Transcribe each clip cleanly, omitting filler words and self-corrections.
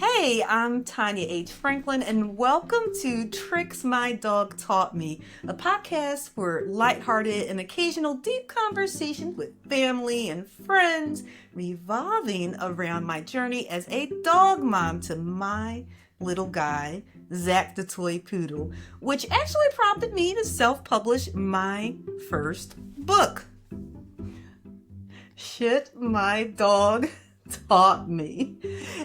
Hey, I'm Tanya H. Franklin, and welcome to Tricks My Dog Taught Me, a podcast for lighthearted and occasional deep conversation with family and friends, revolving around my journey as a dog mom to my little guy, Zach the Toy Poodle, which actually prompted me to self-publish my first book. Shit My Dog Taught Me.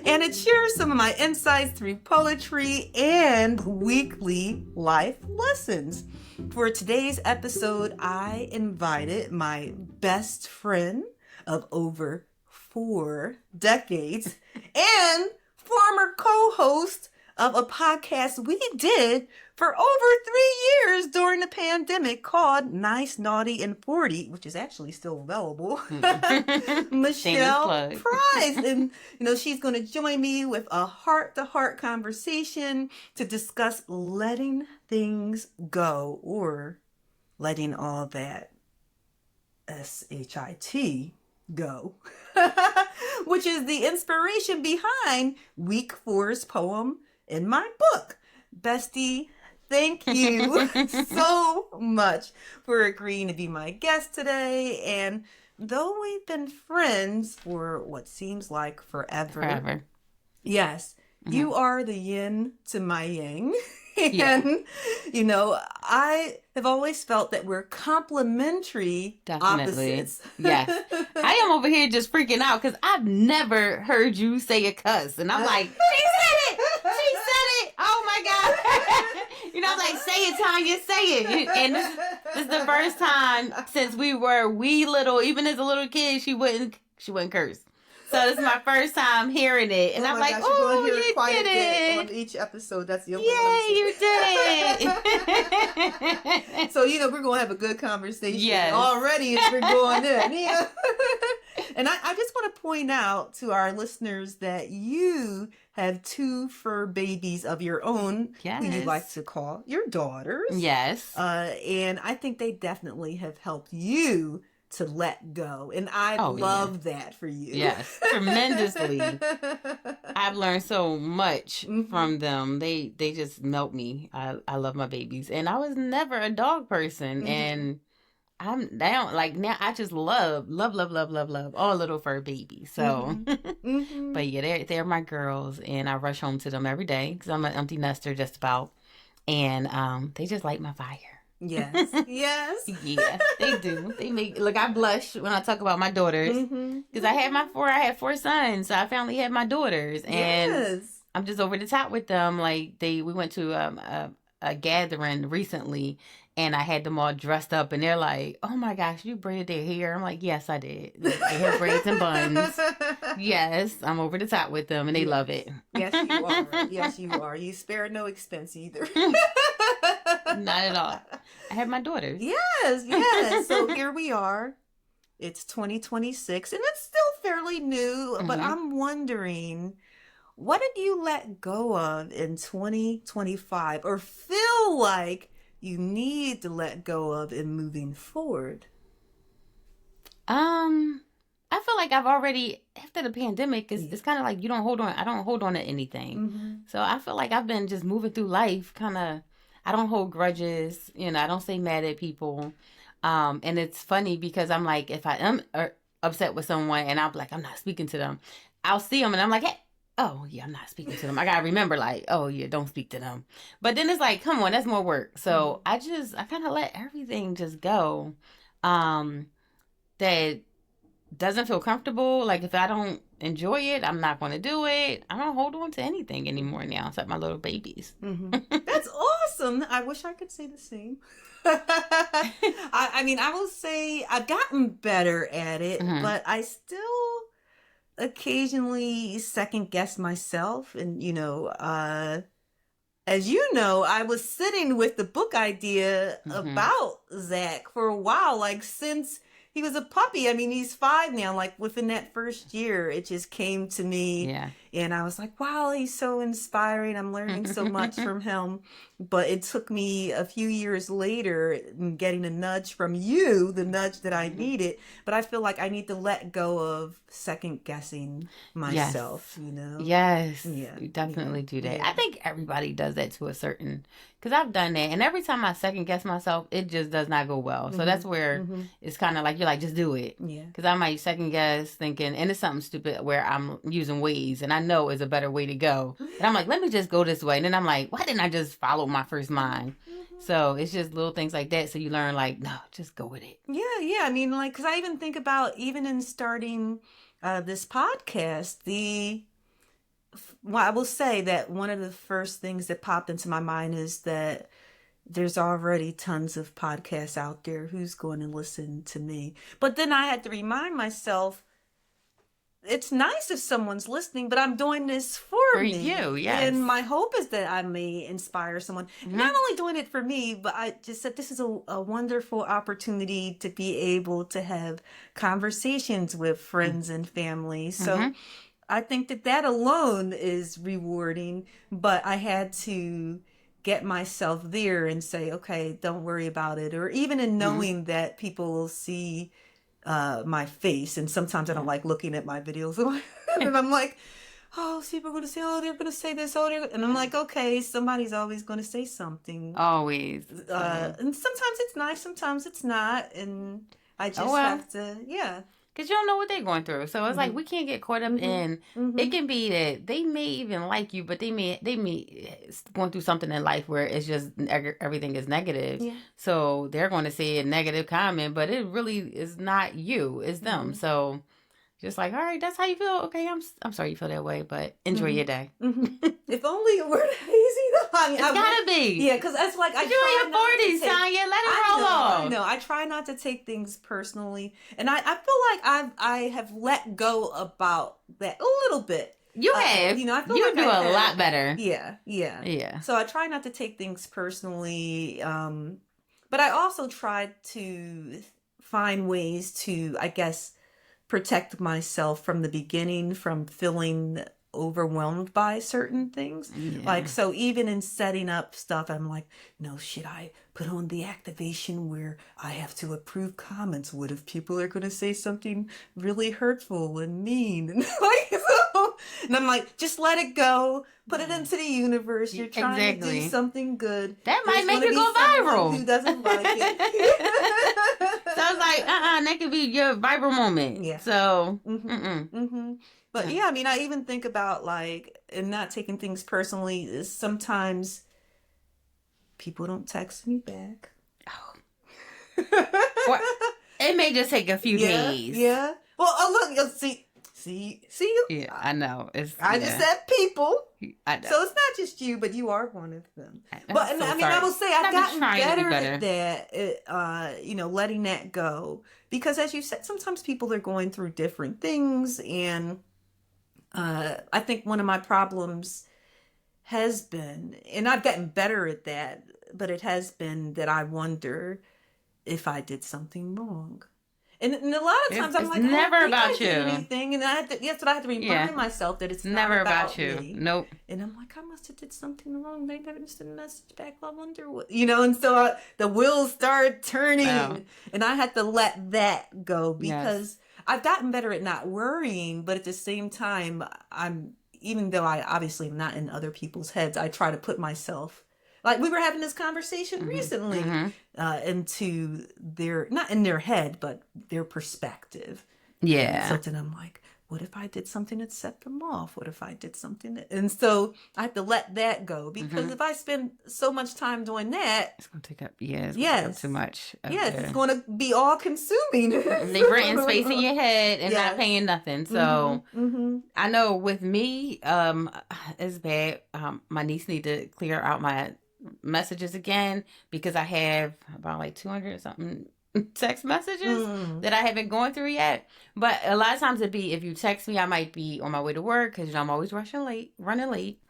And it shares some of my insights through poetry and weekly life lessons. For today's episode, I invited my best friend of over 4 decades and former co-host of a podcast we did for over 3 years during the pandemic called Nice, Naughty, and 40, which is actually still available. Michelle Price. And, she's going to join me with a heart-to-heart conversation to discuss letting things go, or letting all that S-H-I-T go, which is the inspiration behind week 4's poem in my book. Bestie, thank you so much for agreeing to be my guest today. And though we've been friends for what seems like forever. Yes, you are the yin to my yang. And, I have always felt that we're complementary opposites. Yes. I am over here just freaking out because I've never heard you say a cuss. And I'm like, she said it. She said it. Oh, my God. I'm like, say it, Tanya, say it. And this is the first time since we were little, even as a little kid, she wouldn't curse. So this is my first time hearing it, and I'm like, "Oh, you did it!" On each episode, that's the only one. You did it. So we're gonna have a good conversation already as we're going in. Yeah. And I just want to point out to our listeners that you have 2 fur babies of your own, who you like to call your daughters. Yes. And I think they definitely have helped you to let go, and I love that for you. Yes, tremendously. I've learned so much from them. They just melt me. I love my babies, and I was never a dog person, and now I just love all little fur babies. So, but yeah, they're my girls, and I rush home to them every day because I'm an empty nester just about, and they just light my fire. Yes. Yes. Yeah, they do. I blush when I talk about my daughters because I had 4 sons, so I finally had my daughters, and I'm just over the top with them. We went to a gathering recently, and I had them all dressed up, and they're like, "Oh my gosh, you braided their hair?" I'm like, "Yes, I did. They have braids and buns." Yes, I'm over the top with them, and they love it. Yes, you are. Yes, you are. You spare no expense either. Not at all. I have my daughters. Yes. So here we are. It's 2026, and it's still fairly new, but I'm wondering, what did you let go of in 2025 or feel like you need to let go of in moving forward? I feel like I've already, after the pandemic, it's kind of like I don't hold on to anything. So I feel like I've been just moving through life kind of. I don't hold grudges, I don't stay mad at people. And it's funny because I'm like, if I am upset with someone and I'm like, I'm not speaking to them, I'll see them and I'm like, hey, oh yeah, I'm not speaking to them. I got to remember oh yeah, don't speak to them. But then it's like, come on, that's more work. So I kind of let everything just go. That doesn't feel comfortable. Like if I don't enjoy it, I'm not going to do it. I don't hold on to anything anymore now, except my little babies. That's awesome. I wish I could say the same. I will say I've gotten better at it, but I still occasionally second guess myself. And, as you know, I was sitting with the book idea about Zach for a while, since he was a puppy. He's 5 now. Within that first year, it just came to me. Yeah. And I was like, wow, he's so inspiring. I'm learning so much from him. But it took me a few years later getting a nudge from you, the nudge that I needed. But I feel like I need to let go of second guessing myself, Yes. Yes. Yeah. You definitely do that. Yeah. I think everybody does that to a certain, because I've done that. And every time I second guess myself, it just does not go well. So that's where it's kind of like, you're like, just do it. Yeah. Because I might second guess thinking, and it's something stupid where I'm using Waze and I know is a better way to go. And I'm like, let me just go this way. And then I'm like, why didn't I just follow my first mind? So it's just little things like that. So you learn like, no, just go with it. Yeah. I mean, like, because I even think about, even in starting this podcast, well, I will say that one of the first things that popped into my mind is that there's already tons of podcasts out there. Who's going to listen to me? But then I had to remind myself, it's nice if someone's listening, but I'm doing this for me. You, yes. And my hope is that I may inspire someone. Not only doing it for me, but I just said this is a wonderful opportunity to be able to have conversations with friends and family. So I think that alone is rewarding, but I had to get myself there and say, okay, don't worry about it. Or even in knowing that people will see my face. And sometimes I don't like looking at my videos. And I'm like, oh, people are going to say, oh, they're going to say this. Oh, and I'm like, okay, somebody's always going to say something. Always. And sometimes it's nice, sometimes it's not. And I just have to, Because you don't know what they're going through. So it's like, we can't get caught up in, it can be that they may even like you, but they may going through something in life where it's just, everything is negative. Yeah. So they're going to say a negative comment, but it really is not you, it's them. So just like, all right, that's how you feel. Okay, I'm sorry you feel that way, but enjoy your day. If only it were that easy. I mean, it's gotta be. Yeah, because that's like, you're in your 40s, Tanya. Let it roll off. I know. I try not to take things personally, and I feel like I have let go about that a little bit. You have. I feel you like do a lot better. Yeah. So I try not to take things personally, but I also try to find ways to, I guess, protect myself from the beginning from feeling overwhelmed by certain things. Like, so even in setting up stuff, I'm like, no, should I put on the activation where I have to approve comments? What if people are going to say something really hurtful and mean? And and I'm like, just let it go. Put it into the universe. You're trying to do something good. That might make it go viral. Who doesn't like it? So I was like, that could be your viral moment. Yeah. So, But yeah, I mean, I even think about like, and not taking things personally, is sometimes people don't text me back. Or it may just take a few days. Yeah. Well, look, you'll see. Yeah, I know. I just said people. I know. So it's not just you, but you are one of them. But I will say I've gotten better at that. Letting that go, because as you said, sometimes people are going through different things, and I think one of my problems has been, and I've gotten better at that, but it has been that I wonder if I did something wrong. And a lot of times I'm like, never about you. Anything, and that's what I have to remind myself, that it's never not about you. Me. Nope. And I'm like, I must have did something wrong. They never sent a message back. I wonder what, And so the wheels start turning, and I had to let that go, because I've gotten better at not worrying, but at the same time, even though I obviously am not in other people's heads, I try to put myself. Like we were having this conversation recently, into their, not in their head, but their perspective. Yeah. And so then I'm like, what if I did something that set them off? What if I did something and so I have to let that go, because if I spend so much time doing that, it's going to take up, it's going to take up too much. It's going to be all consuming. They renting space in your head and not paying nothing. So I know with me, it's bad. My niece need to clear out my messages again, because I have about like 200 something text messages that I haven't gone through yet. But a lot of times it'd be, if you text me, I might be on my way to work, because I'm always running late.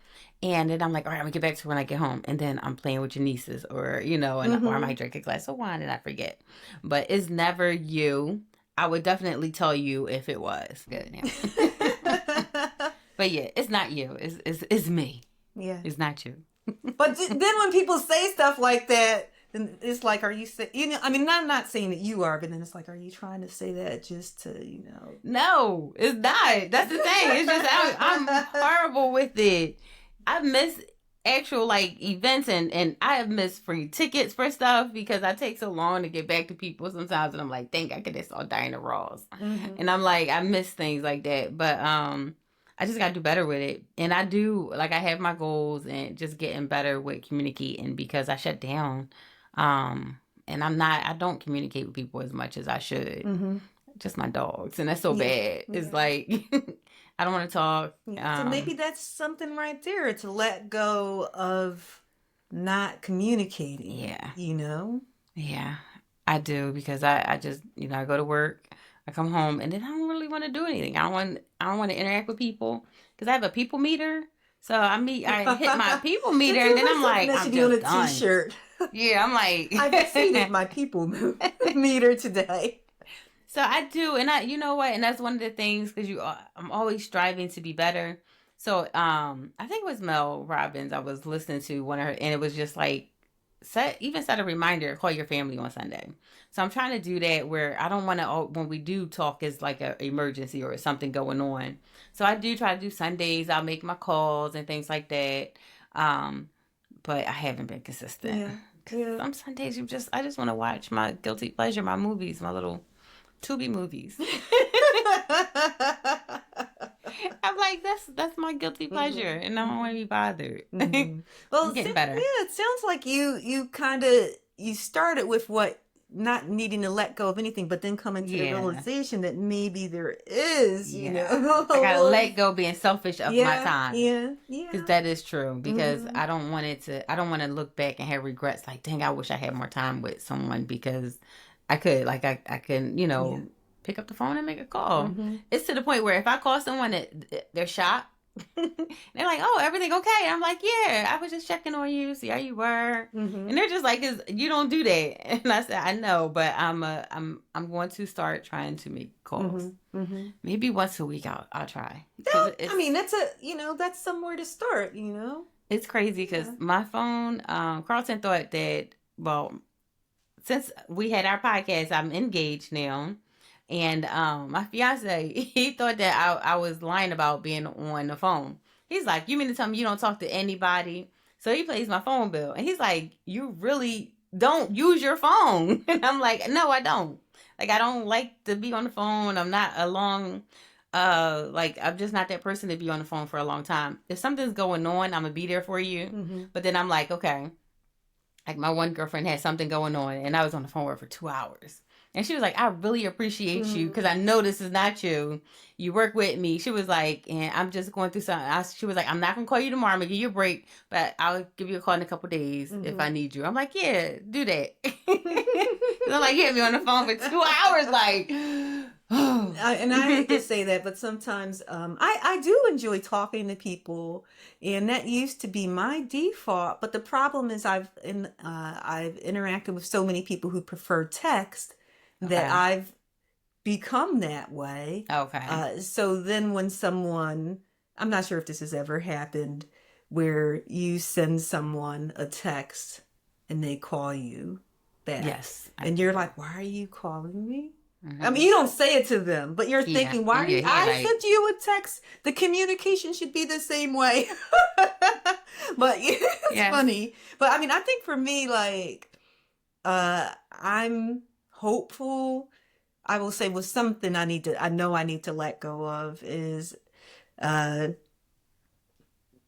And then I'm like, all right, I'm gonna get back to when I get home. And then I'm playing with your nieces, or, or I might drink a glass of wine and I forget. But it's never you. I would definitely tell you if it was. Good. Yeah. But yeah, it's not you. It's me. Yeah. It's not you. But then when people say stuff like that, then it's like, are you saying, I mean, I'm not saying that you are, but then it's like, are you trying to say that just to, No, it's not. That's the thing. It's just, I'm horrible with it. I miss actual like events and I have missed free tickets for stuff because I take so long to get back to people sometimes, and I'm like, dang, I could have saw Diana Ross. And I'm like, I miss things like that. But I just gotta do better with it. And I do, like, I have my goals and just getting better with communicating because I shut down. And I don't communicate with people as much as I should. Just my dogs. And that's so bad. It's like, I don't want to talk. So maybe that's something right there, to let go of not communicating. Yeah. Yeah, I do, because I just, I go to work, I come home, and then I don't really want to do anything. I don't want to interact with people because I have a people meter. So I hit my people meter, and then I'm like, I'm just done. T-shirt. Yeah, I'm like, I've exceeded my people meter today. So I do, and you know what, and that's one of the things, because I'm always striving to be better. So I think it was Mel Robbins I was listening to one of her, and it was just like, set a reminder, call your family on Sunday. So I'm trying to do that, where I don't want to, when we do talk, it's like an emergency or something going on. So I do try to do Sundays. I'll make my calls and things like that. But I haven't been consistent. Yeah. Some Sundays I just want to watch my guilty pleasure, my movies, my little Tubi movies. I'm like, that's my guilty pleasure, and I don't want to be bothered. Well, I'm getting better. Yeah, it sounds like you started with not needing to let go of anything, but then coming to the realization that maybe there is, I gotta let go being selfish of my time. Yeah. Because that is true. Because I don't want to look back and have regrets. Like, dang, I wish I had more time with someone, because I could, like, I can, pick up the phone and make a call. It's to the point where if I call someone that they're shocked, they're like, "Oh, everything okay?" I'm like, "Yeah, I was just checking on you, see how you were." And they're just like, "You don't do that." And I said, "I know, but I'm going to start trying to make calls. Maybe once a week I'll try." I mean, that's somewhere to start. It's crazy because my phone, Carlton thought that, well, since we had our podcast, I'm engaged now. And my fiance, he thought that I was lying about being on the phone. He's like, "You mean to tell me you don't talk to anybody?" So he pays my phone bill. And he's like, "You really don't use your phone?" And I'm like, "No, I don't. Like, I don't like to be on the phone. I'm not I'm just not that person to be on the phone for a long time. If something's going on, I'm going to be there for you." But then I'm like, okay. Like, my one girlfriend had something going on, and I was on the phone with her for 2 hours. And she was like, "I really appreciate you, because I know this is not you. You work with me." She was like, "And I'm just going through something." She was like, "I'm not going to call you tomorrow. I'm going to give you a break, but I'll give you a call in a couple days if I need you." I'm like, "Yeah, do that." I'm like, you had me on the phone for 2 hours, like... And I hate to say that, but sometimes I do enjoy talking to people, and that used to be my default. But the problem is I've interacted with so many people who prefer text that I've become that way. Okay. So then when someone, I'm not sure if this has ever happened, where you send someone a text and they call you back. Yes. And you're like, "Why are you calling me?" I mean, you don't say it to them, but you're thinking, "Why are you? I sent you a text. The communication should be the same way." But it's funny. But I mean, I think for me, like, I'm hopeful. I will say, with something I know I need to let go of is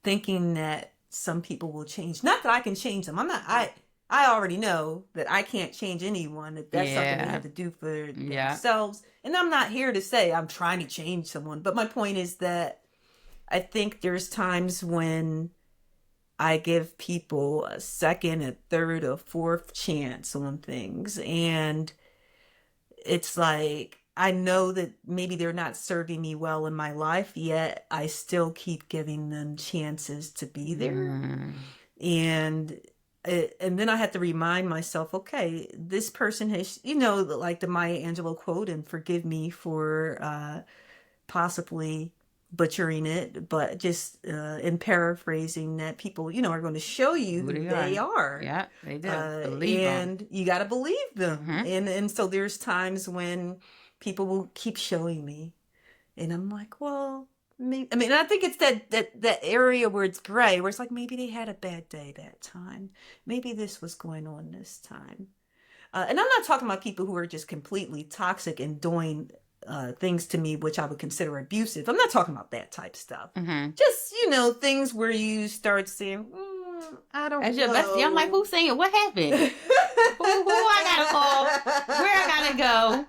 thinking that some people will change. Not that I can change them. I already know that I can't change anyone. That that's something they have to do for themselves. And I'm not here to say I'm trying to change someone. But my point is that I think there's times when I give people a second, a third, a fourth chance on things. And it's like, I know that maybe they're not serving me well in my life, yet I still keep giving them chances to be there. And then I had to remind myself, okay, this person has, like the Maya Angelou quote, and forgive me for possibly butchering it, but just in paraphrasing that people, are going to show you who they are. Yeah, they do. Believe them. And you got to believe them. And so there's times when people will keep showing me, and I'm like, well, maybe, I think it's that area where it's gray, where it's like maybe they had a bad day that time. Maybe this was going on this time. And I'm not talking about people who are just completely toxic and doing things to me which I would consider abusive. I'm not talking about that type stuff. Just, things where you start saying, I don't know. Your bestie. I'm like, who's saying? What happened? who I gotta call? Where I gotta go?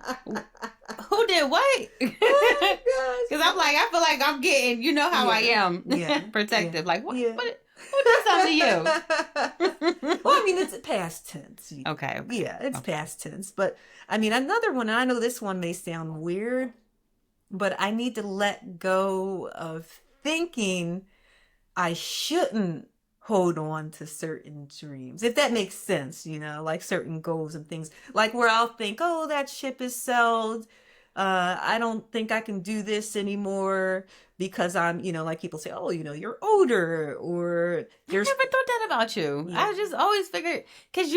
Who did what? Because I'm like, I feel like I'm getting, how I am. Protective. Like, what? Who did something to you? Well, it's past tense. Okay. Yeah, it's past tense. But, another one, and I know this one may sound weird, but I need to let go of thinking I shouldn't hold on to certain dreams, if that makes sense, like certain goals and things. Like where I'll think, oh, that ship is sailed. I don't think I can do this anymore because I'm, like people say, oh, you're older, or there's. I never thought that about you. Yeah. I just always figured, because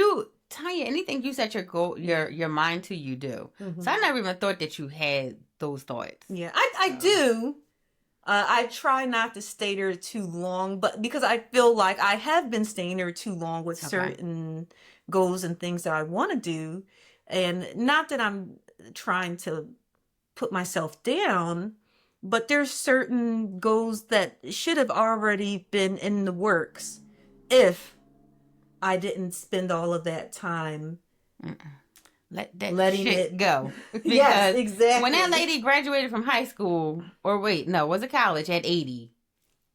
Tanya, anything you set your goal, your mind to, you do. So I never even thought that you had those thoughts. Yeah, I do. I try not to stay there too long, but because I feel like I have been staying there too long with certain goals and things that I want to do. And not that I'm trying to put myself down, but there's certain goals that should have already been in the works if I didn't spend all of that time letting it go. Yes, exactly. When that lady graduated from high school, was it college at 80?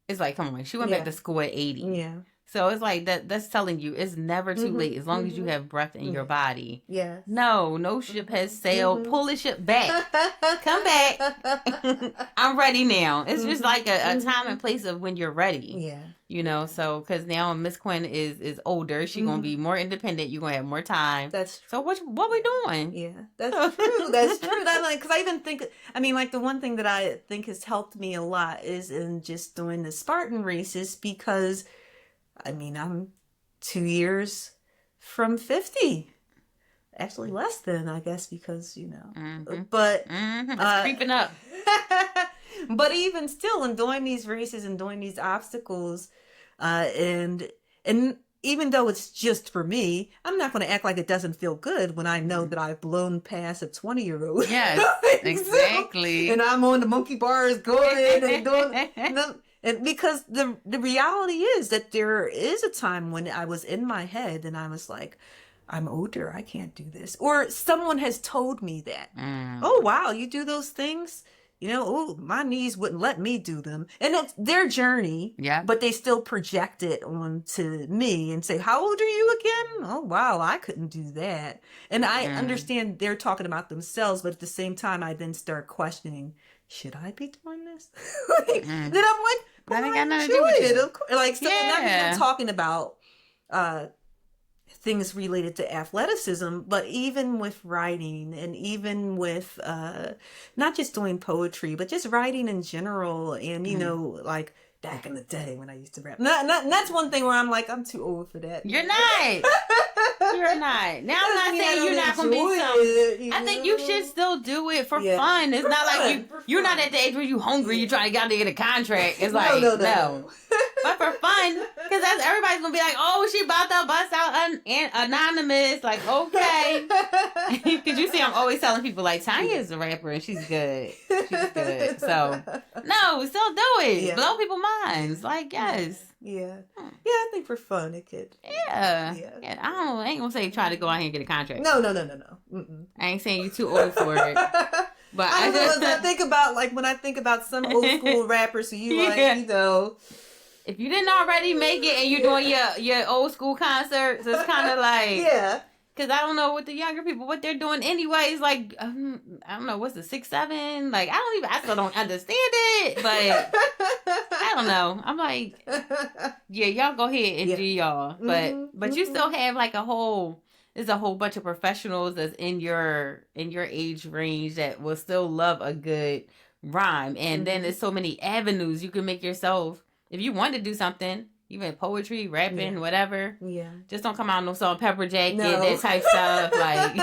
It's like, come on, she went back to school at 80. Yeah. So it's like that's telling you it's never too late as long as you have breath in your body. Yes. No ship has sailed. Pull the ship back. Come back. I'm ready now. It's just like a time and place of when you're ready. Yeah. So because now Miss Quinn is older, she's gonna be more independent. You're gonna have more time. That's true. So what we doing? Yeah, that's true. That's true. Because I even think, like the one thing that I think has helped me a lot is in just doing the Spartan races, because I'm 2 years from 50. Actually, less than, I guess, because, but it's creeping up. But even still, in doing these races and doing these obstacles, and even though it's just for me, I'm not going to act like it doesn't feel good when I know that I've blown past a 20-year-old. Yes, exactly. And I'm on the monkey bars going and doing. And because the reality is that there is a time when I was in my head and I was like, I'm older, I can't do this. Or someone has told me that. Oh, wow, you do those things? My knees wouldn't let me do them. And it's their journey. Yeah. But they still project it onto me and say, how old are you again? Oh, wow, I couldn't do that. And I understand they're talking about themselves, but at the same time, I then start questioning, should I be doing this? Then I'm like, but I enjoy it. Of course. Like, so not even talking about things related to athleticism, but even with writing and even with not just doing poetry, but just writing in general. And, like back in the day when I used to rap. That's one thing where I'm like, I'm too old for that. You're not. You're not. Now I'm not saying you're not going to be something. I think you should still do it for fun. It's not like you're not at the age where you're hungry, you're trying to get a contract. It's like, no. But for fun, because everybody's going to be like, oh, she about to bust out anonymous. Like, okay. Because you see, I'm always telling people, like, Tanya's a rapper and she's good. She's good. So, no, still do it. Yeah. Blow people's minds. Like, yes. Yeah. Yeah, I think for fun it could. Yeah. I ain't gonna say try to go out here and get a contract. No. Mm-mm. I ain't saying you too old for it. But I think about, like, when I think about some old school rappers who if you didn't already make it and you're doing your old school concerts, it's kind of like because I don't know what the younger people what they're doing anyways. Like I don't know what's the 6, 7. Like I still don't understand it, but I don't know. I'm like, yeah, y'all go ahead and do y'all, but you still have like there's a whole bunch of professionals that's in your age range that will still love a good rhyme. And then there's so many avenues you can make yourself. If you want to do something, even poetry, rapping, whatever. Yeah. Just don't come out no salt and pepper jacket, No. that type stuff. Like,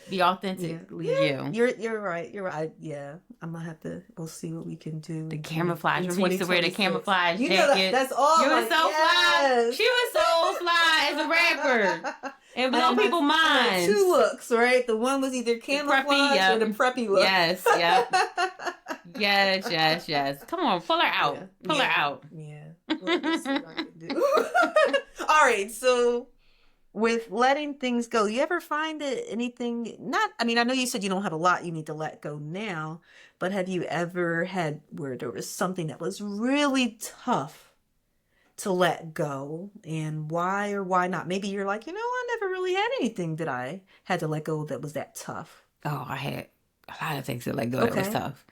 be authentically you. You're right. You're right. Yeah. I'm gonna have to. We'll see what we can do. The camouflage. We used to wear the camouflage you jacket. Know that's all. You were so fly. She was so fly as a rapper. And blow people's minds. Two looks, right? The one was either camouflage or the preppy look. Yes, yep. Yes. Come on, pull her out. Pull her out. Yeah. Let's see what I can do. All right, so with letting things go, you ever find that anything, I know you said you don't have a lot you need to let go now, but have you ever had where there was something that was really tough to let go, and why or why not? Maybe you're like, I never really had anything that I had to let go that was that tough. Oh, I had a lot of things to let go that was tough.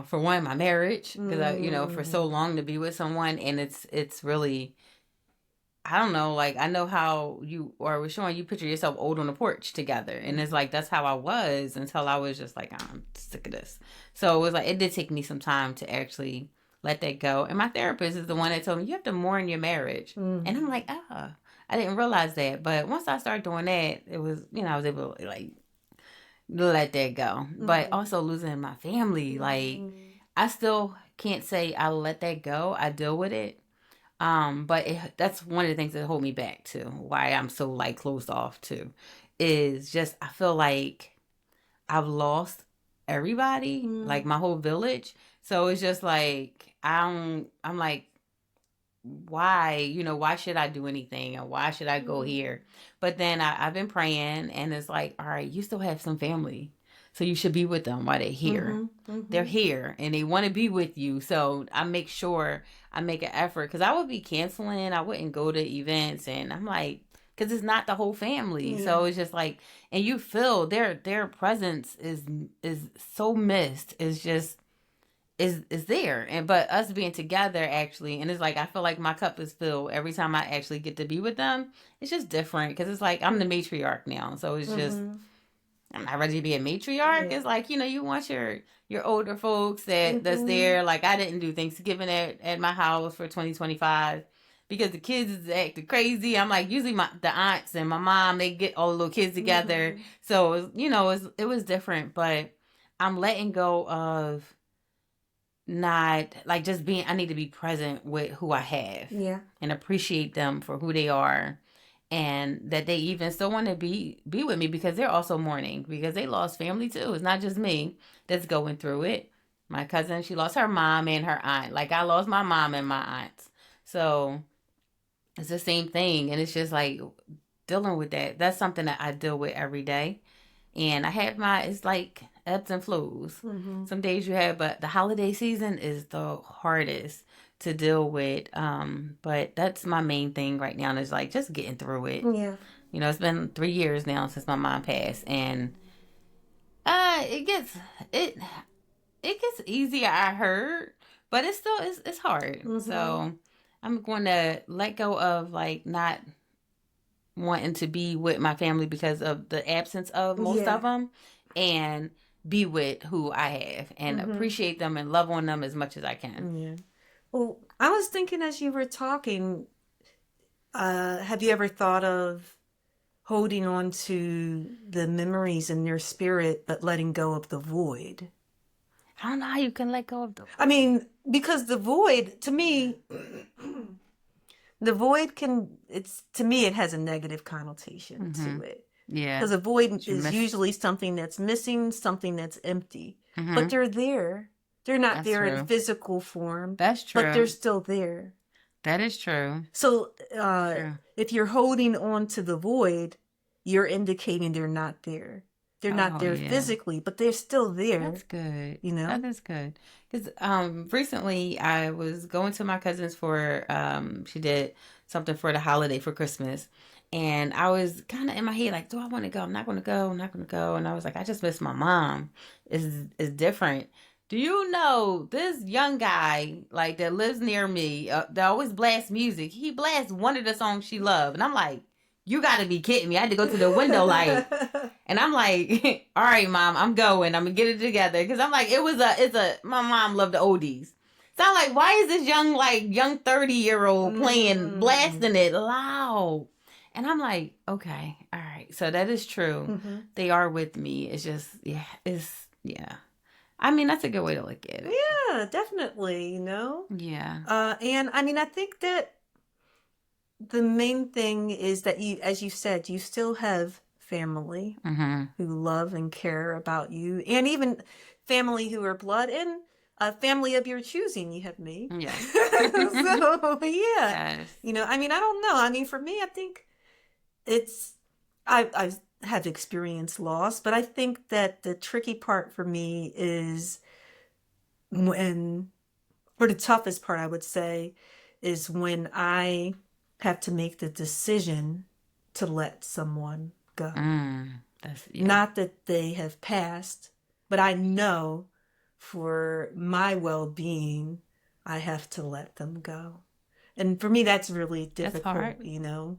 For one, my marriage, because I, for so long to be with someone, and it's really, I don't know, like, I know how you, or was showing you picture yourself old on the porch together, and it's like, that's how I was until I was just like, I'm sick of this. So it was like, it did take me some time to actually let that go. And my therapist is the one that told me, you have to mourn your marriage. And I'm like, I didn't realize that. But once I started doing that, it was, I was able to like let that go. But also losing my family, like I still can't say I let that go. I deal with it. But that's one of the things that hold me back too. Why I'm so like closed off too, is just I feel like I've lost everybody, like my whole village. So it's just like I'm like, why, why should I do anything, or why should I go here? But then I've been praying, and it's like, all right, you still have some family, so you should be with them while they're here. They're here and they want to be with you. So I make sure I make an effort, because I would be canceling. I wouldn't go to events, and I'm like, because it's not the whole family. So it's just like, and you feel their presence is so missed. It's just is there. And but us being together actually, and it's like I feel like my cup is filled every time I actually get to be with them. It's just different, because it's like I'm the matriarch now. So it's just, I'm not ready to be a matriarch. It's like, you want your older folks that's there. Like I didn't do Thanksgiving at my house for 2025. Because the kids is acting crazy. I'm like, usually the aunts and my mom, they get all the little kids together. So, it was different. But I'm letting go of not, like, just being, I need to be present with who I have. Yeah. And appreciate them for who they are. And that they even still want to be with me, because they're also mourning. Because they lost family too. It's not just me that's going through it. My cousin, she lost her mom and her aunt. Like, I lost my mom and my aunts. So it's the same thing. And it's just like dealing with that. That's something that I deal with every day. And I have it's like ebbs and flows. Some days you have, but the holiday season is the hardest to deal with. But that's my main thing right now, is like just getting through it. Yeah. It's been 3 years now since my mom passed. And it gets easier, I heard. But it's still, it's hard. So I'm going to let go of like not wanting to be with my family because of the absence of most of them, and be with who I have and appreciate them and love on them as much as I can. Yeah. Well, I was thinking as you were talking, have you ever thought of holding on to the memories in your spirit but letting go of the void? I don't know how you can let go of the void. I mean, because the void, to me, the void to me, it has a negative connotation to it. Yeah. Because a void is usually something that's missing, something that's empty. But they're there. They're not there in physical form. That's true. But they're still there. That is true. So if you're holding on to the void, you're indicating they're not there. They're not there physically, but they're still there. That's good. That is good. Because recently I was going to my cousin's for, she did something for the holiday for Christmas. And I was kind of in my head like, do I want to go? I'm not going to go. I'm not going to go. And I was like, I just miss my mom. It's different. Do you know this young guy like that lives near me that always blasts music? He blasts one of the songs she loved. And I'm like, you got to be kidding me. I had to go to the window like, and I'm like, all right, Mom, I'm going. I'm going to get it together. Because I'm like, my mom loved the oldies. So I'm like, why is this young 30-year-old playing, blasting it loud? And I'm like, okay, all right. So that is true. Mm-hmm. They are with me. It's just, yeah. I mean, that's a good way to look at it. Yeah, definitely, Yeah. And I mean, I think that the main thing is that you, as you said, you still have family who love and care about you, and even family who are blood, and a family of your choosing. You have me. Yeah. So, yeah. Yes. I mean, I don't know. I mean, for me, I think I have experienced loss, but I think that the tricky part for me is or the toughest part, I would say, is when I have to make the decision to let someone go. Not that they have passed, but I know for my well-being, I have to let them go. And for me, that's really difficult, That's hard.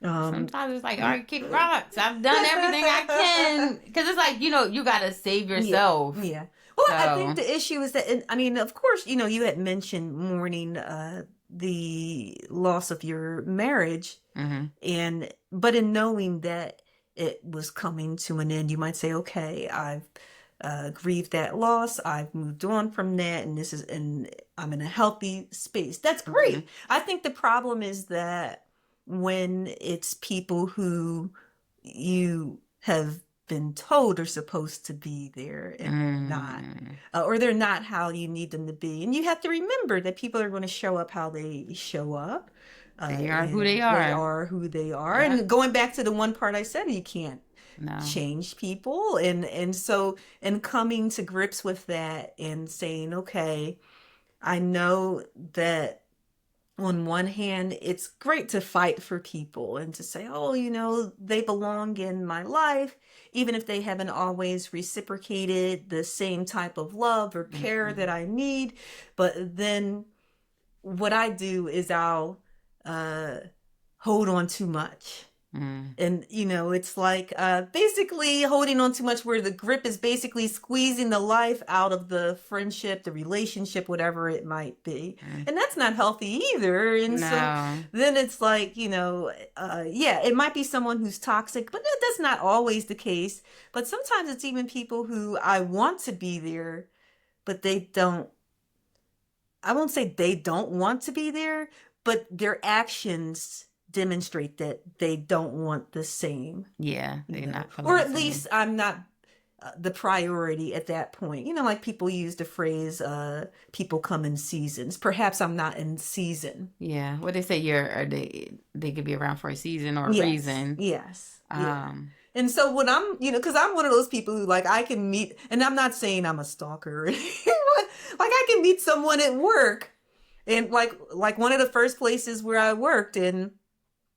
Sometimes it's like, all right, kick rocks. I've done everything I can. Because it's like, you got to save yourself. Yeah. Well, so. I think the issue is that, I mean, of course, you had mentioned mourning the loss of your marriage. But in knowing that it was coming to an end, you might say, okay, I've grieved that loss. I've moved on from that. And I'm in a healthy space. That's great. I think the problem is that when it's people who you have been told are supposed to be there and not, or they're not how you need them to be. And you have to remember that people are going to show up how they show up. They are who they are. They are who they are. Yeah. And going back to the one part I said, you can't change people. And so, and coming to grips with that and saying, okay, I know that on one hand, it's great to fight for people and to say, oh, they belong in my life, even if they haven't always reciprocated the same type of love or care that I need. But then what I do is I'll hold on too much. And, it's like basically holding on too much where the grip is basically squeezing the life out of the friendship, the relationship, whatever it might be. And that's not healthy either. And so then it's like, it might be someone who's toxic, but that's not always the case. But sometimes it's even people who I want to be there, but I won't say they don't want to be there, but their actions demonstrate that they don't want the same. Yeah, they're not. Or at least I'm not the priority at that point. Like people use the phrase, people come in seasons. Perhaps I'm not in season. Yeah. What they say, they could be around for a season or a reason. Yes. And so when I'm, because I'm one of those people who I can meet, and I'm not saying I'm a stalker, like I can meet someone at work, and like one of the first places where I worked, and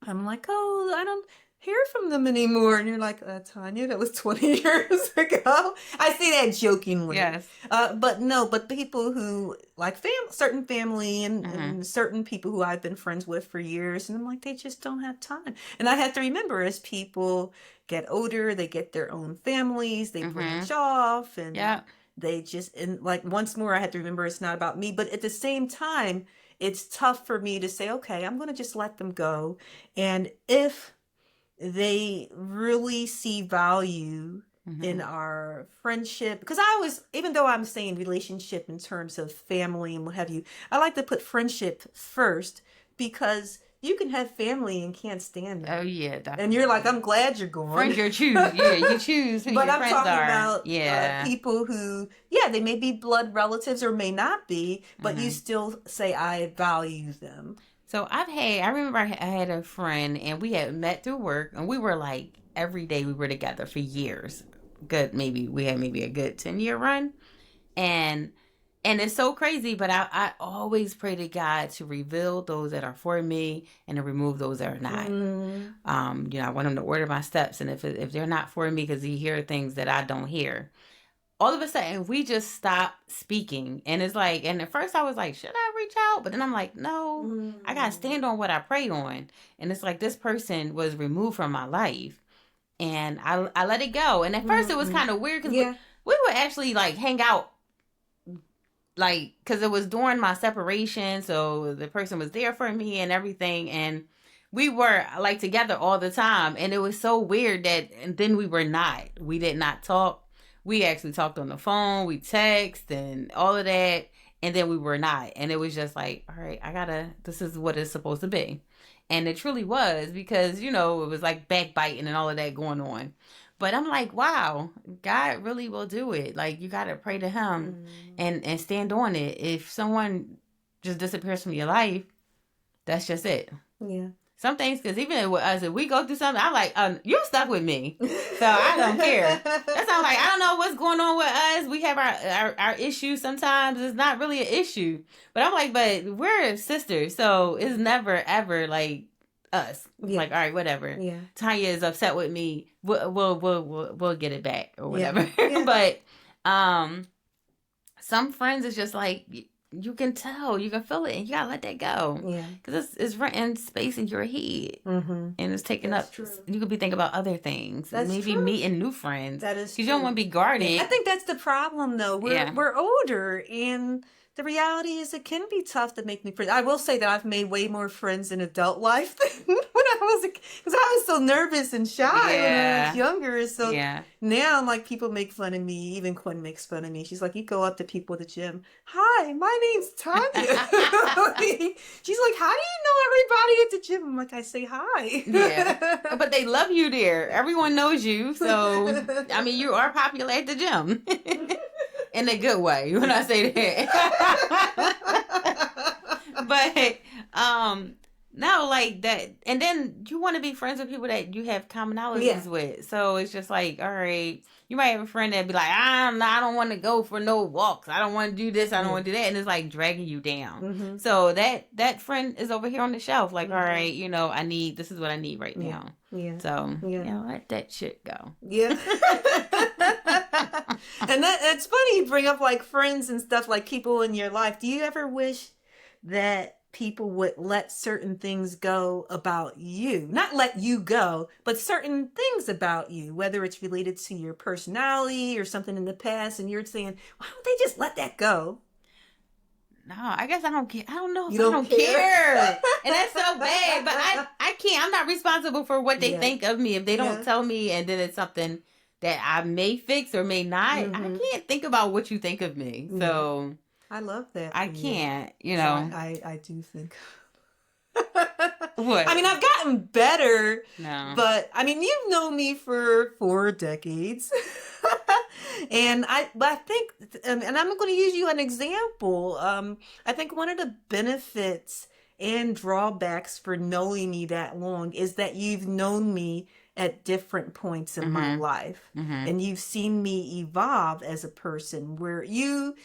I'm like, oh, I don't hear from them anymore. And you're like, Tanya, that was 20 years ago. I say that jokingly. Yes. But people who like certain family and certain people who I've been friends with for years. And I'm like, they just don't have time. And I have to remember, as people get older, they get their own families, they branch off, and they just, and like once more, I had to remember it's not about me. But at the same time, it's tough for me to say, okay, I'm going to just let them go. And if they really see value in our friendship, because I always, even though I'm saying relationship in terms of family and what have you, I like to put friendship first, because you can have family and can't stand it. Oh, yeah. Definitely. And you're like, I'm glad you're gone. Friends you choose. Yeah, you choose who but your I'm friends talking are. About people who, they may be blood relatives or may not be, but you still say, I value them. So I remember I had a friend, and we had met through work, and we were like, every day we were together for years. We had maybe a good 10-year run. And it's so crazy, but I always pray to God to reveal those that are for me and to remove those that are not. I want him to order my steps, and if they're not for me, because he hear things that I don't hear. all of a sudden we just stopped speaking. And it's like, and at first I was like, should I reach out? But then I'm like, no, I got to stand on what I pray on. And it's like, this person was removed from my life. And I let it go. And at first it was kind of weird because we would actually like hang out, like, because it was during my separation. So the person was there for me and everything. And we were like together all the time. And it was so weird that, and then we were not. We did not talk. We actually talked on the phone. We text and all of that. And then we were not. And it was just like, all right, this is what it's supposed to be. And it truly was, because, you know, it was like backbiting and all of that going on. But I'm like, wow, God really will do it. Like, you got to pray to him and stand on it. If someone just disappears from your life, that's just it. Yeah. Some things, because even with us, if we go through something, I'm like, you're stuck with me. So I don't care. That's not like, I don't know what's going on with us. We have our issues sometimes. It's not really an issue. But I'm like, but we're sisters. So it's never, ever like us. Like, all right, whatever. Yeah. Tanya is upset with me. We'll get it back or whatever. Yeah. But some friends, it's just like, you can tell, you can feel it, and you gotta let that go. Yeah, because it's renting space in your head, and it's taking up. True. You could be thinking about other things. That's maybe true. Meeting new friends. That is true. You don't want to be guarded. I think that's the problem, though. We're older, and the reality is it can be tough to make new friends. I will say that I've made way more friends in adult life than when I was because I was so nervous and shy when I was younger. So now I'm like, people make fun of me. Even Quinn makes fun of me. She's like, you go up to people at the gym. Hi, my name's Tanya. She's like, how do you know everybody at the gym? I'm like, I say hi. Yeah, but they love you there. Everyone knows you. So, I mean, you are popular at the gym. In a good way, when I say that. But, no, like that. And then you want to be friends with people that you have commonalities with. So it's just like, all right, you might have a friend that be like, I don't want to go for no walks. I don't want to do this. I don't want to do that. And it's like dragging you down. Mm-hmm. So that friend is over here on the shelf. Like, all right, you know, this is what I need right now. Yeah. So, you know, let that shit go. Yeah. And it's funny you bring up like friends and stuff, like people in your life. Do you ever wish that people would let certain things go about you? Not let you go, but certain things about you, whether it's related to your personality or something in the past, and you're saying, why don't they just let that go? No, I guess I don't care. I don't know if I don't care. And that's so bad. But I can't. I'm not responsible for what they think of me. If they don't tell me and then it's something that I may fix or may not, I can't think about what you think of me. So I love that. I can't, you know. So I do think. What? I mean, I've gotten better. No. But, I mean, you've known me for 4 decades. And I think, and I'm going to use you an example. I think one of the benefits and drawbacks for knowing me that long is that you've known me at different points in my life. And you've seen me evolve as a person, where you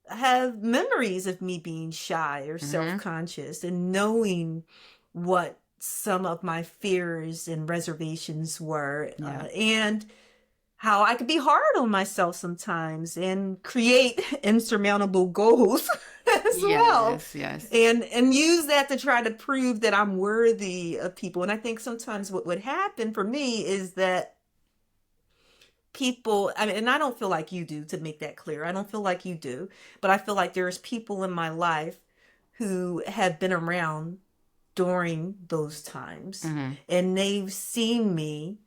have memories of me being shy or self-conscious and knowing what some of my fears and reservations were, and how I could be hard on myself sometimes and create insurmountable goals as well. Yes. And use that to try to prove that I'm worthy of people. And I think sometimes what would happen for me is that people, I mean, and I don't feel like you do, to make that clear. I don't feel like you do, but I feel like there's people in my life who have been around during those times, and they've seen me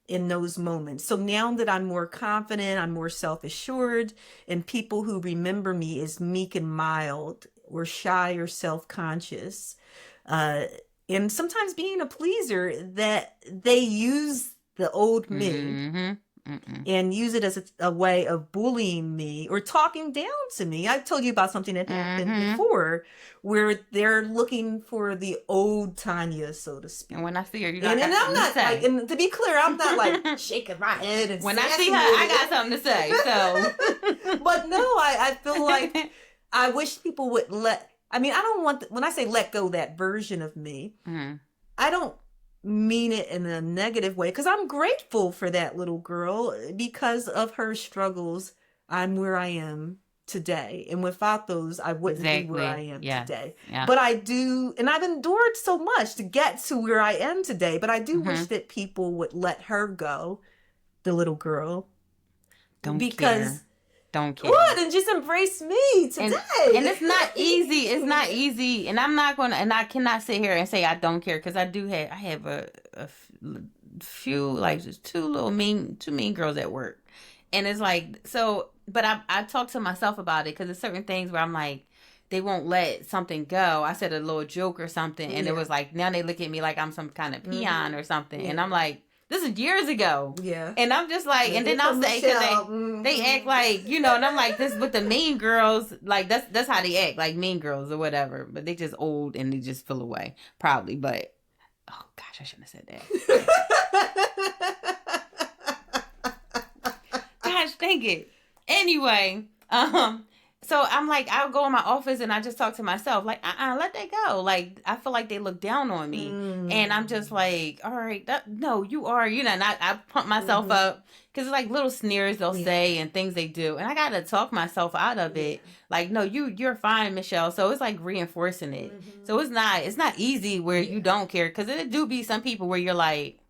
in those moments. So now that I'm more confident, I'm more self-assured, and people who remember me as meek and mild or shy or self-conscious, and sometimes being a pleaser, that they use the old me and use it as a way of bullying me or talking down to me. I've told you about something that happened before, where they're looking for the old Tanya, so to speak. And when I see her, you and I'm not like, and to be clear, I'm not like shaking my head. And when I see her, I got something to say. So, but no, I feel like I wish people would I don't want, when I say let go that version of me, I don't mean it in a negative way, because I'm grateful for that little girl because of her struggles. I'm where I am today. And without those, I wouldn't be where I Exactly. am Yes. today. Yeah. But I do, and I've endured so much to get to where I am today. But I do wish that people would let her go, the little girl. Don't because care. Don't care. What? And just embrace me today. And it's not easy. It's not easy. And I'm not going to, and I cannot sit here and say I don't care, because I have a few, like just two mean girls at work. And it's like, so, but I talk to myself about it, because there's certain things where I'm like, they won't let something go. I said a little joke or something, and it was like, now they look at me like I'm some kind of peon or something. And I'm like, this is years ago. Yeah. And I'm just like, and then I'll say, because they act like, and I'm like, this with the mean girls, like that's how they act, like mean girls or whatever. But they just old and they just feel away, probably. But oh gosh, I shouldn't have said that. Gosh, dang it. Anyway, so I'm like, I'll go in my office and I just talk to myself, like, let that go. Like, I feel like they look down on me. And I'm just like, all right, no, you are, and I pump myself up, because it's like little sneers they'll say and things they do. And I got to talk myself out of it. Like, no, you're fine, Michelle. So it's like reinforcing it. So it's not easy where you don't care, because there do be some people where you're like,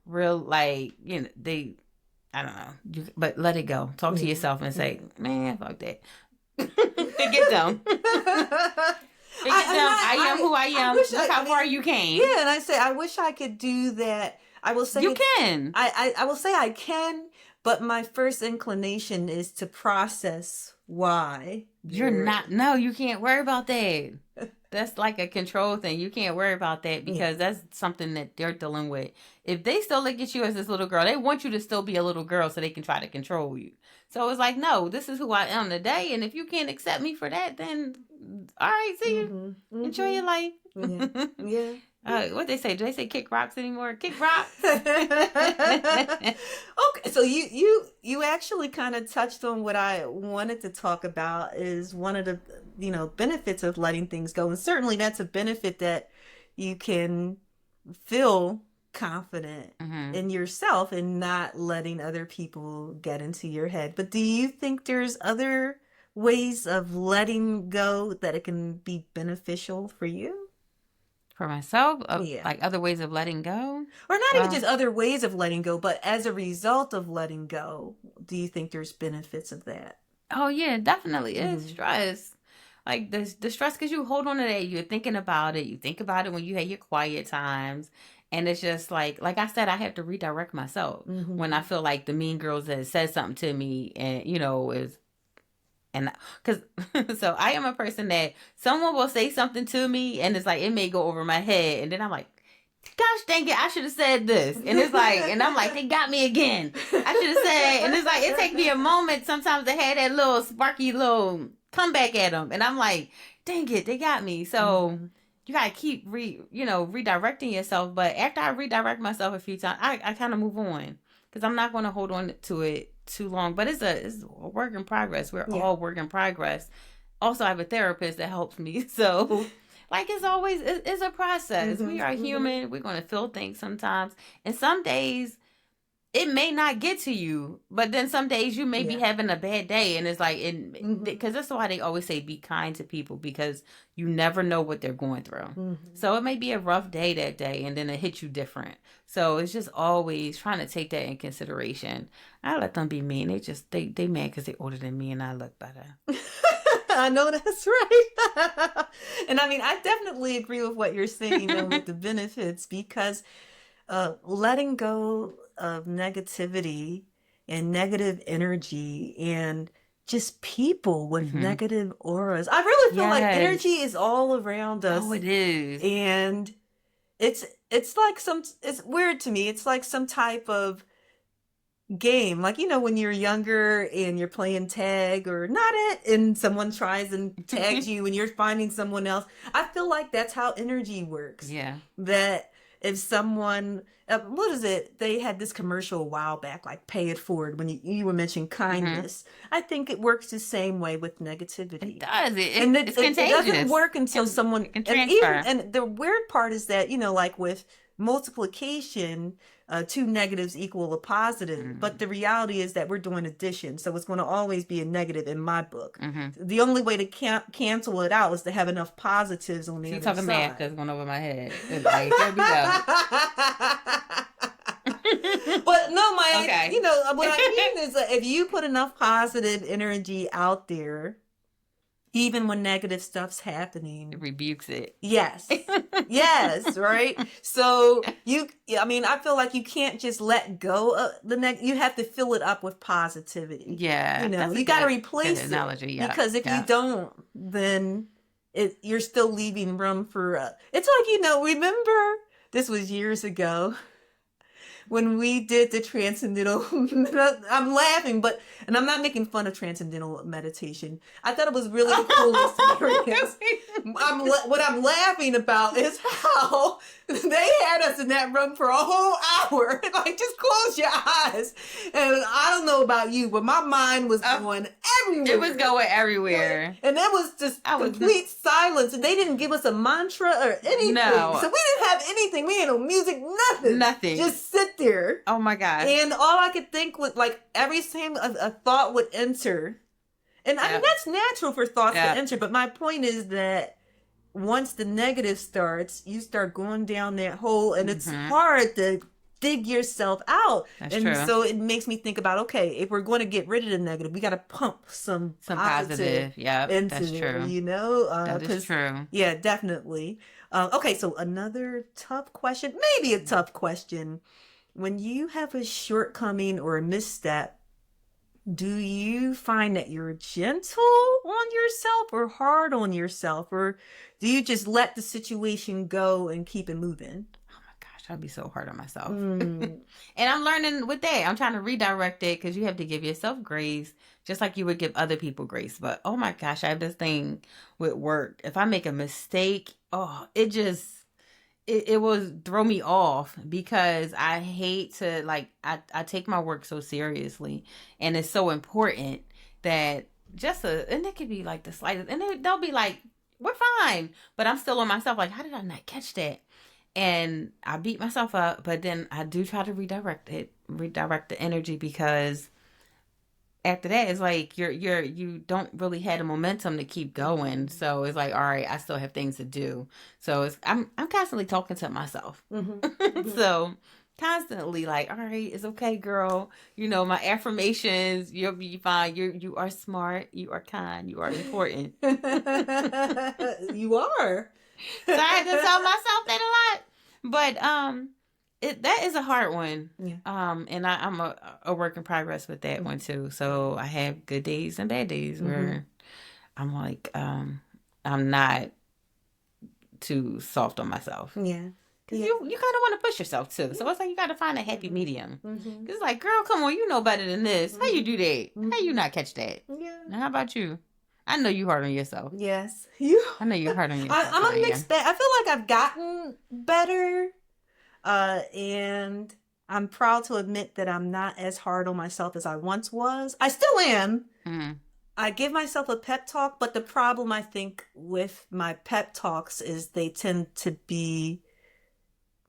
real, like, they, I don't know, but let it go. Talk to yourself and say, man, fuck that. Forget them. I am who I am. Look how far you came. Yeah, and I say, I wish I could do that. I will say you can. I will say I can, but my first inclination is to process why. You're not. No, you can't worry about that. That's like a control thing. You can't worry about that, because that's something that they're dealing with. If they still look at you as this little girl, they want you to still be a little girl so they can try to control you. So it's like, no, this is who I am today. And if you can't accept me for that, then all right, see you. Enjoy your life. Yeah. What they say? Do they say kick rocks anymore? Kick rocks. Okay, so you actually kind of touched on what I wanted to talk about, is one of the benefits of letting things go, and certainly that's a benefit, that you can feel confident in yourself and not letting other people get into your head. But do you think there's other ways of letting go that it can be beneficial for you? For myself? Like other ways of letting go? Or not even just other ways of letting go, but as a result of letting go, do you think there's benefits of that? Oh, yeah, definitely. It's stress. Like the stress, because you hold on to that. You're thinking about it. You think about it when you have your quiet times. And it's just like I said, I have to redirect myself when I feel like the mean girls that said something to me, and is, and because so I am a person that someone will say something to me and it's like it may go over my head, and then I'm like, gosh dang it, I should have said this, and it's like, and I'm like, they got me again. I should have said, and it's like it takes me a moment sometimes to have that little sparky little comeback at them, and I'm like, dang it, they got me. So. You gotta keep redirecting yourself. But after I redirect myself a few times, I kind of move on, because I'm not going to hold on to it too long. But it's a work in progress. We're all work in progress. Also, I have a therapist that helps me. So, like it's always, it's a process. We are human. We're going to feel things sometimes. And some days, it may not get to you, but then some days you may be having a bad day, and it's like, because that's why they always say be kind to people, because you never know what they're going through. So it may be a rough day that day, and then it hits you different. So it's just always trying to take that in consideration. I let them be mean. They mad because they're older than me, and I look better. I know that's right. And I mean, I definitely agree with what you're saying with the benefits, because letting go of negativity and negative energy and just people with negative auras. I really feel like energy is all around us. Oh, it is. And it's like it's weird to me. It's like some type of game. Like, when you're younger and you're playing tag or not it, and someone tries and tags you and you're finding someone else. I feel like that's how energy works. Yeah. That if someone, what is it? They had this commercial a while back, like pay it forward, when you were mentioning kindness. I think it works the same way with negativity. It does. It's contagious. It doesn't work until someone can transfer. And the weird part is that, like with multiplication, two negatives equal a positive. Mm-hmm. But the reality is that we're doing addition. So it's going to always be a negative in my book. Mm-hmm. The only way to cancel it out is to have enough positives on the She's other talking side. math that's going over my head. It's like, here we go. But no, Okay. you know, what I mean is that if you put enough positive energy out there, even when negative stuff's happening, It rebukes it. Yes. Yes, right? So I feel like you can't just let go of the you have to fill it up with positivity. Yeah. You know, you got to replace it. Analogy, yeah. Because if you don't, then you're still leaving room for, it's like, you know, remember, this was years ago, when we did the transcendental, I'm laughing, and I'm not making fun of transcendental meditation. I thought it was really a cool experience. What I'm laughing about is how they had us in that room for a whole hour. Like, just close your eyes. And I don't know about you, but my mind was going everywhere. It was going everywhere. And it was just complete silence. And they didn't give us a mantra or anything. No. So we didn't have anything. We had no music, nothing. Nothing. Just sit there. Oh my God. And all I could think was, like, every time a thought would enter. And I mean, that's natural for thoughts to enter. But my point is that once the negative starts, you start going down that hole, and it's hard to dig yourself out. That's and true. So it makes me think about, okay, if we're going to get rid of the negative, we got to pump some positive yeah, into that's there, true. you know? That is true. Yeah, definitely. Okay, so another tough question, maybe a tough question. When you have a shortcoming or a misstep, do you find that you're gentle on yourself or hard on yourself? Or do you just let the situation go and keep it moving? Oh my gosh, I'd be so hard on myself. And I'm learning with that. I'm trying to redirect it, because you have to give yourself grace, just like you would give other people grace. But oh my gosh, I have this thing with work. If I make a mistake, it will throw me off, because I hate to, like, I take my work so seriously, and it's so important that and it could be like the slightest, and they'll be like, we're fine, but I'm still on myself, like, how did I not catch that? And I beat myself up, but then I do try to redirect the energy, because after that, it's like you don't really have the momentum to keep going. So it's like, all right, I still have things to do. So I'm constantly talking to myself. So constantly like, all right, it's okay, girl. You know, my affirmations, you'll be fine. You are smart. You are kind. You are important. You are. So I had to tell myself that a lot. But that is a hard one. Yeah. And I'm a work in progress with that one too. So I have good days and bad days where I'm like, I'm not too soft on myself. Yeah. Because you kind of want to push yourself too. So it's like you got to find a happy medium. It's like, girl, come on, you know better than this. How you do that? How you not catch that? Yeah. Now, how about you? I know you hard on yourself. Yes. I know you're hard on yourself. I'm a mixed bag. I feel like I've gotten better. And I'm proud to admit that I'm not as hard on myself as I once was. I still am. I give myself a pep talk, but the problem, I think, with my pep talks is they tend to be,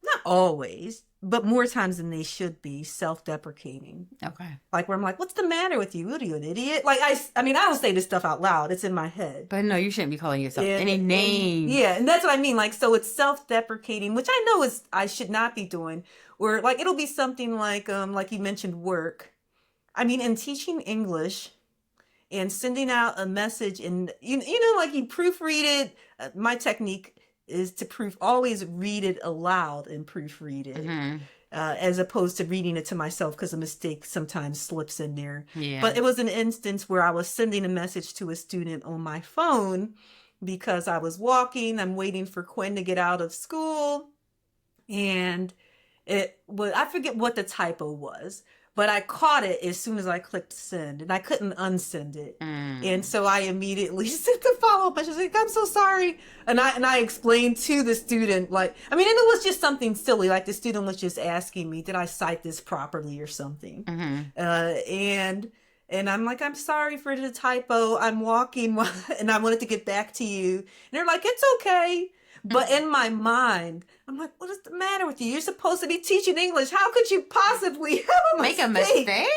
not always, but more times than they should be, self-deprecating. Okay. Like, where I'm like, what's the matter with you? What are you, an idiot? Like, I mean, I don't say this stuff out loud. It's in my head. But no, you shouldn't be calling yourself any names. Yeah, and that's what I mean. Like, so it's self-deprecating, which I know I should not be doing. Or, like, it'll be something like you mentioned, work. I mean, in teaching English and sending out a message, and, you know, like, you proofread it. My technique is to always read it aloud and proofread it, as opposed to reading it to myself, because a mistake sometimes slips in there. Yeah. But it was an instance where I was sending a message to a student on my phone because I was walking. I'm waiting for Quinn to get out of school, and I forget what the typo was, but I caught it as soon as I clicked send, and I couldn't unsend it. And so I immediately sent the follow-up message, like, I'm so sorry. And I explained to the student, like, I mean, and it was just something silly. Like, the student was just asking me, did I cite this properly or something? And And I'm like, I'm sorry for the typo. I'm walking and I wanted to get back to you. And they're like, it's okay. But in my mind, I'm like, what is the matter with you? You're supposed to be teaching English. How could you possibly have a Make mistake? a mistake?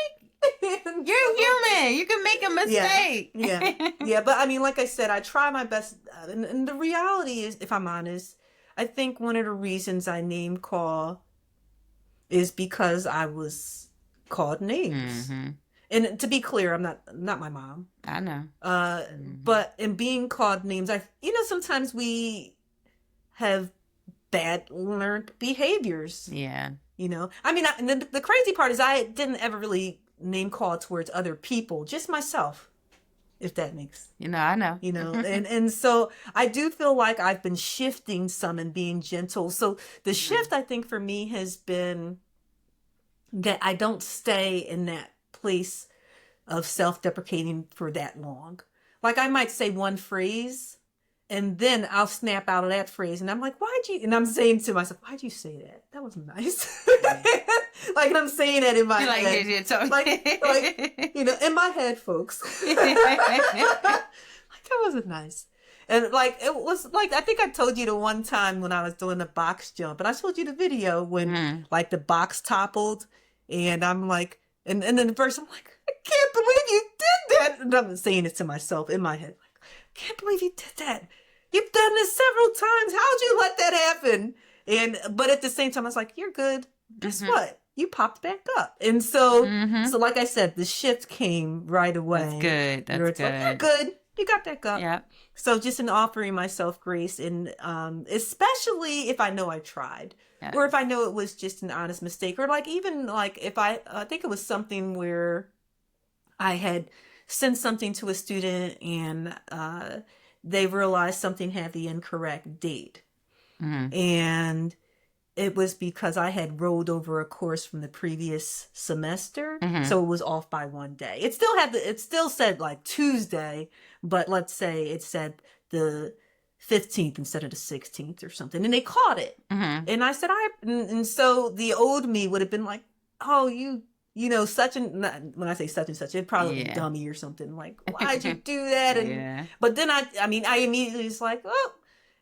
You're human. You can make a mistake. Yeah. But I mean, like I said, I try my best. And the reality is, if I'm honest, I think one of the reasons I name call is because I was called names. Mm-hmm. And to be clear, I'm not my mom. I know. But in being called names, sometimes we have bad learned behaviors. Yeah. I mean, and the crazy part is I didn't ever really name call towards other people, just myself, if that makes. I know. And so I do feel like I've been shifting some and being gentle. So the shift, I think, for me has been that I don't stay in that place of self-deprecating for that long. Like I might say one phrase and then I'll snap out of that phrase and I'm like, and I'm saying to myself, why'd you say that? That was nice. Like, and I'm saying that in my head. In my head, folks. Like, that wasn't nice. And like, it was like, I think I told you the one time when I was doing the box jump and I showed you the video when like the box toppled and I'm like, and then the verse, I'm like, I can't believe you did that. And I'm saying it to myself in my head. Like, I can't believe you did that. You've done this several times. How'd you let that happen? But at the same time, I was like, you're good. Guess what? You popped back up. And so like I said, the shift came right away. That's good. That's good. Like, you're good. You got back up. Yeah. So just in offering myself grace and especially if I know I tried. Yeah. Or if I know it was just an honest mistake, or like even like if I think it was something where I had sent something to a student and they realized something had the incorrect date. And it was because I had rolled over a course from the previous semester. So it was off by one day. It still said like Tuesday, but let's say it said the 15th instead of the 16th or something. And they caught it. And I said, and so the old me would have been like, oh, such and, when I say such and such, it'd probably be dummy or something. Like, why'd you do that? And but then I immediately was like, oh,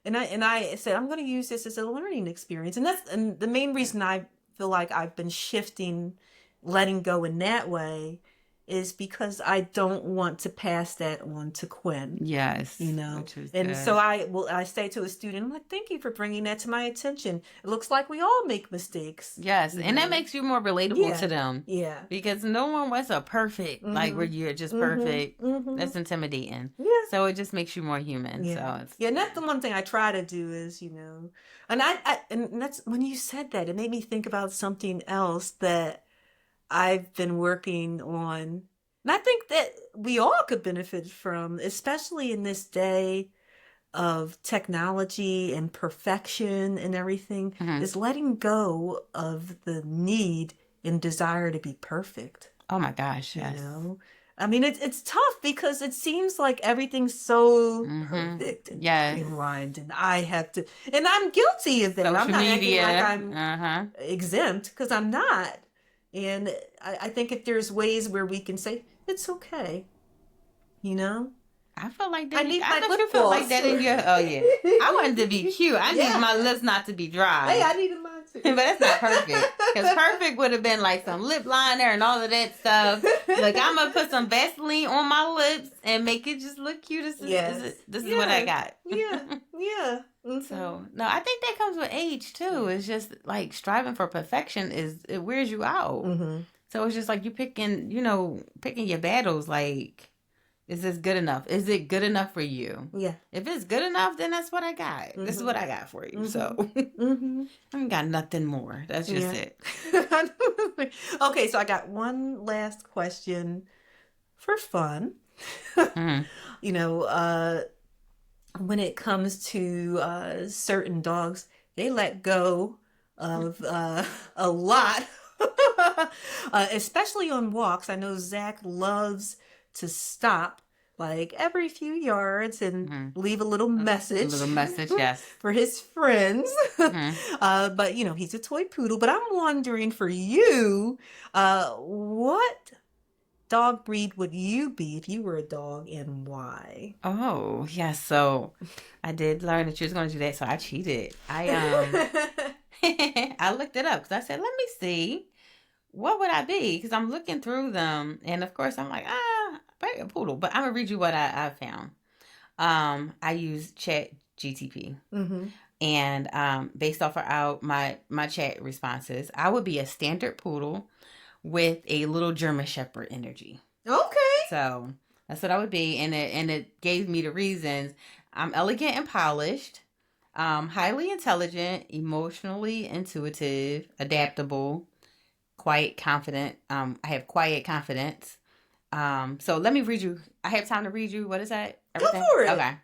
and I said, I'm going to use this as a learning experience. And the main reason I feel like I've been shifting, letting go in that way is because I don't want to pass that on to Quinn. Yes. And good. So I say to a student, I'm like, thank you for bringing that to my attention. It looks like we all make mistakes. Yes. And that makes you more relatable to them. Yeah. Because no one wants a perfect, like where you're just perfect. That's intimidating. Yeah. So it just makes you more human. Yeah. So and that's the one thing I try to do is, and and that's when you said that, it made me think about something else that I've been working on. And I think that we all could benefit from, especially in this day of technology and perfection and everything, is letting go of the need and desire to be perfect. Oh my gosh, yes. I mean, it's tough because it seems like everything's so perfect and streamlined, and I have to, and I'm guilty of that. Social I'm not media. acting like I'm exempt because I'm not. And I think if there's ways where we can say it's okay, I feel like that. I need I my thought lip you feel gloss. like that in your. Oh yeah, I wanted to be cute. I need my lips not to be dry. Hey, I needed mine too. But that's not perfect. Because perfect would have been like some lip liner and all of that stuff. Like I'm gonna put some Vaseline on my lips and make it just look cute. This is what I got. Yeah. So no, I think that comes with age too. It's just like striving for perfection it wears you out. So it's just like you picking your battles. Like, is this good enough? Is it good enough for you? Yeah. If it's good enough, then that's what I got. This is what I got for you. So I ain't got nothing more. That's just it. Okay, so I got one last question for fun. When it comes to certain dogs, they let go of a lot, especially on walks. I know Zach loves to stop like every few yards and leave a little message. A little message, yes. For his friends. But, he's a toy poodle. But I'm wondering for you, what dog breed would you be if you were a dog, and why? Oh, yes. So I did learn that you was going to do that, so I cheated. I looked it up because I said, let me see what would I be, because I'm looking through them, and of course I'm like, probably a poodle. But I'm gonna read you what I found. I use Chat GTP, and based off of my chat responses, I would be a standard poodle with a little German Shepherd energy. Okay. So that's what I would be, and it gave me the reasons. I'm elegant and polished, highly intelligent, emotionally intuitive, adaptable, quiet, confident. I have quiet confidence. So let me read you. I have time to read you. What is that? Everything? Go for it. Okay.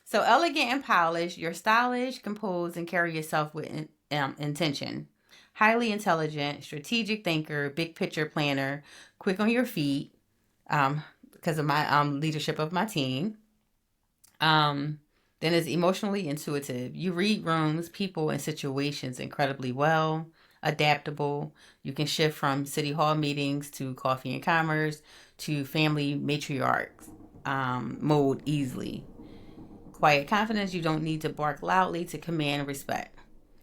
So elegant and polished, you're stylish, composed, and carry yourself with intention. Highly intelligent, strategic thinker, big picture planner, quick on your feet, because of my leadership of my team. Then is emotionally intuitive. You read rooms, people, and situations incredibly well. Adaptable. You can shift from city hall meetings to coffee and commerce to family matriarchs mode easily. Quiet confidence. You don't need to bark loudly to command respect.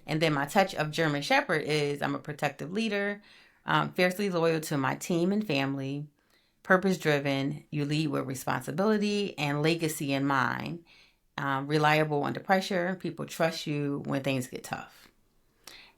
And then my touch of German Shepherd is I'm a protective leader, fiercely loyal to my team and family, purpose driven. You lead with responsibility and legacy in mind. Reliable under pressure. People trust you when things get tough.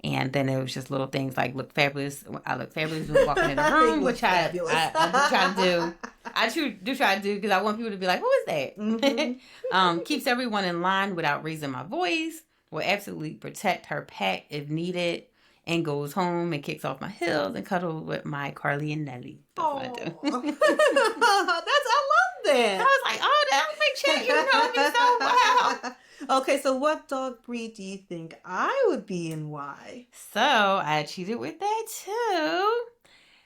And then it was just little things like look fabulous. I look fabulous when walking in the room, which I do try to do. I do try to do because I want people to be like, who is that? Mm-hmm. Keeps everyone in line without raising my voice. Will absolutely protect her pack if needed. And goes home and kicks off my heels and cuddles with my Carly and Nelly. That's what I do. I love that. I was like, oh, that big chat, you know me so well. Okay, so what dog breed do you think I would be and why? So I cheated with that too.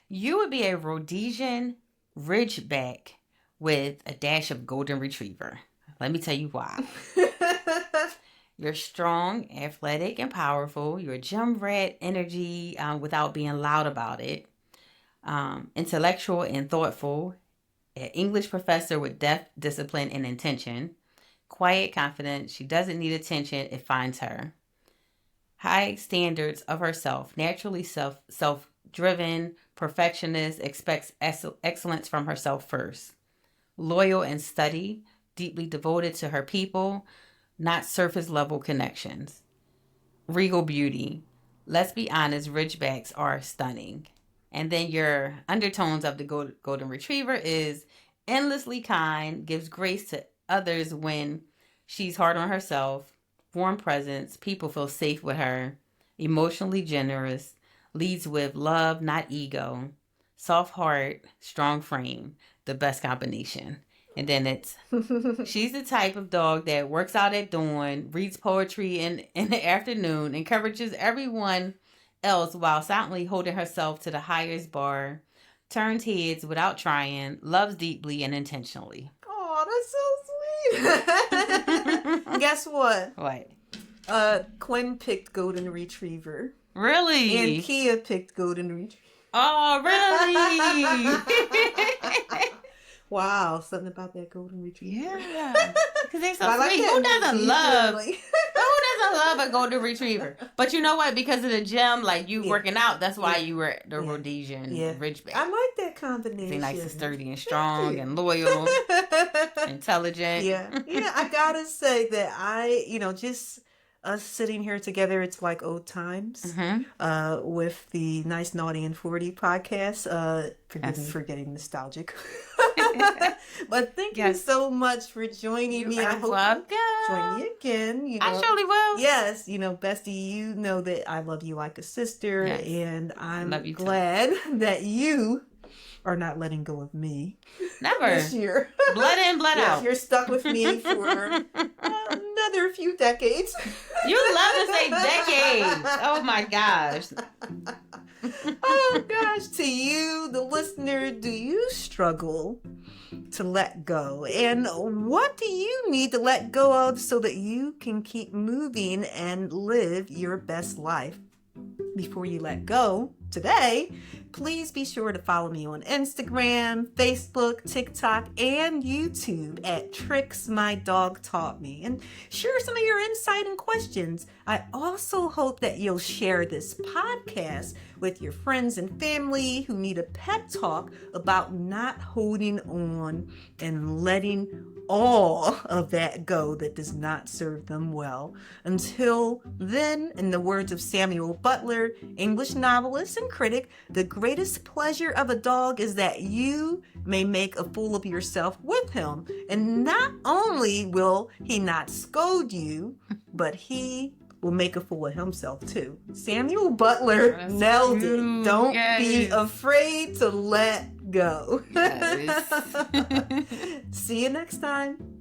You would be a Rhodesian Ridgeback with a dash of Golden Retriever. Let me tell you why. You're strong, athletic, and powerful. You're gym rat energy without being loud about it. Intellectual and thoughtful. An English professor with depth, discipline, and intention. Quiet, confident. She doesn't need attention. It finds her. High standards of herself. Naturally self-driven. Perfectionist. Expects excellence from herself first. Loyal and steady. Deeply devoted to her people. Not surface level connections. Regal beauty. Let's be honest, Ridgebacks are stunning. And then your undertones of the Golden Retriever is endlessly kind, gives grace to others when she's hard on herself, warm presence, people feel safe with her, emotionally generous, leads with love, not ego, soft heart, strong frame, the best combination. And then she's the type of dog that works out at dawn, reads poetry in the afternoon, encourages everyone else while silently holding herself to the highest bar, turns heads without trying, loves deeply and intentionally. Oh, that's so sweet. Guess what? What? Quinn picked Golden Retriever. Really? And Kia picked Golden Retriever. Oh, really? Wow, something about that Golden Retriever. Yeah, because they're so sweet. Who doesn't love a Golden Retriever? But you know what? Because of the gym, like you working out, that's why you were the Rhodesian Ridgeback. I like that combination. They're nice and sturdy and strong and loyal, intelligent. Yeah, I gotta say that just us sitting here together, it's like old times. With the Nice, Naughty, and 40 podcast. Forgive me for getting nostalgic. But thank you so much for joining me. I hope you join me again. I surely will. Yes, bestie, you know that I love you like a sister, and I'm glad that you are not letting go of me. Never. This year. Blood in, blood out. You're stuck with me for another few decades. You love to say decades. Oh my gosh. Oh gosh. To you, the listener, do you struggle to let go? And what do you need to let go of so that you can keep moving and live your best life? Before you let go, today, please be sure to follow me on Instagram, Facebook, TikTok, and YouTube at Tricks My Dog Taught Me, and share some of your insight and questions. I also hope that you'll share this podcast with your friends and family who need a pep talk about not holding on and letting all of that go that does not serve them well. Until then, in the words of Samuel Butler, English novelist and critic, the greatest pleasure of a dog is that you may make a fool of yourself with him. And not only will he not scold you, but he will make a fool of himself too. Samuel Butler nailed it. Don't be afraid to let go. Yes. See you next time.